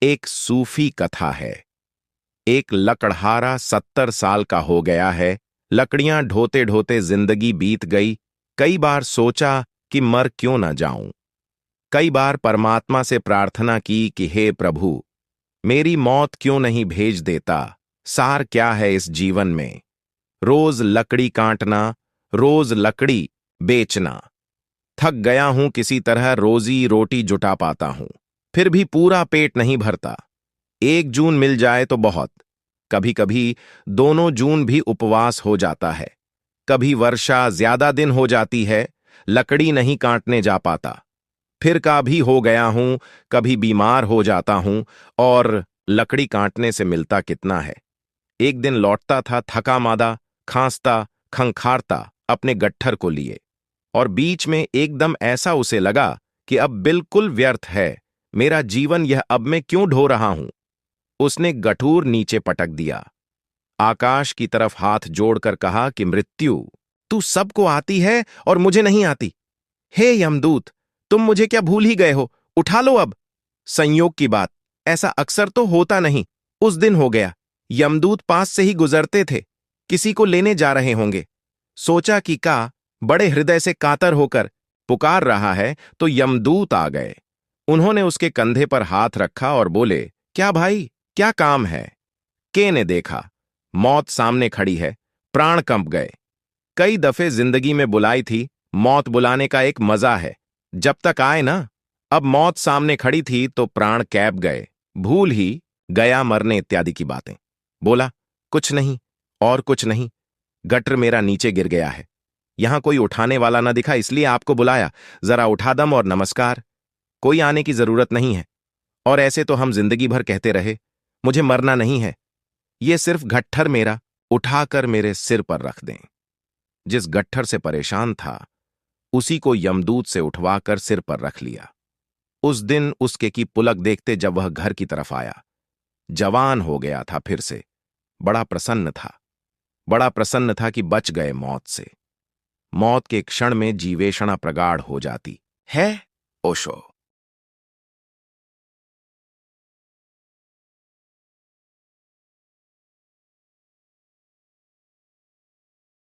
एक सूफी कथा है। एक लकड़हारा 70 साल का हो गया है। लकड़ियां ढोते ढोते जिंदगी बीत गई। कई बार सोचा कि मर क्यों न जाऊं। कई बार परमात्मा से प्रार्थना की कि हे प्रभु, मेरी मौत क्यों नहीं भेज देता। सार क्या है इस जीवन में। रोज लकड़ी काटना, रोज लकड़ी बेचना। थक गया हूं, किसी तरह रोजी रोटी जुटा पाता हूं, फिर भी पूरा पेट नहीं भरता। 1 जून मिल जाए तो बहुत। कभी कभी 2 जून भी उपवास हो जाता है। कभी वर्षा ज्यादा दिन हो जाती है, लकड़ी नहीं काटने जा पाता। फिर का भी हो गया हूं, कभी बीमार हो जाता हूं, और लकड़ी काटने से मिलता कितना है। एक दिन लौटता था थका मादा, खांसता खंखारता अपने गट्ठर को लिए, और बीच में एकदम ऐसा उसे लगा कि अब बिल्कुल व्यर्थ है मेरा जीवन, यह अब मैं क्यों ढो रहा हूं। उसने गठूर नीचे पटक दिया, आकाश की तरफ हाथ जोड़कर कहा कि मृत्यु, तू सबको आती है और मुझे नहीं आती। हे यमदूत, तुम मुझे क्या भूल ही गए हो, उठा लो अब। संयोग की बात, ऐसा अक्सर तो होता नहीं। उस दिन हो गया, यमदूत पास से ही गुजरते थे, किसी को लेने जा रहे होंगे। सोचा कि का बड़े हृदय से कातर होकर पुकार रहा है, तो यमदूत आ गए। उन्होंने उसके कंधे पर हाथ रखा और बोले, क्या भाई, क्या काम है। के ने देखा, मौत सामने खड़ी है। प्राण कंप गए। कई दफे जिंदगी में बुलाई थी, मौत बुलाने का एक मजा है, जब तक आए ना। अब मौत सामने खड़ी थी तो प्राण कैब गए, भूल ही गया मरने इत्यादि की बातें। बोला, कुछ नहीं और कुछ नहीं, गटर मेरा नीचे गिर गया है, यहां कोई उठाने वाला ना दिखा, इसलिए आपको बुलाया। जरा उठा दम और नमस्कार। कोई आने की जरूरत नहीं है। और ऐसे तो हम जिंदगी भर कहते रहे, मुझे मरना नहीं है, ये सिर्फ गट्ठर मेरा उठाकर मेरे सिर पर रख दें। जिस गट्ठर से परेशान था, उसी को यमदूत से उठवाकर सिर पर रख लिया। उस दिन उसके की पुलक देखते जब वह घर की तरफ आया, जवान हो गया था फिर से। बड़ा प्रसन्न था, बड़ा प्रसन्न था कि बच गए मौत से। मौत के क्षण में जीवेषणा प्रगाढ़ हो जाती है। ओशो।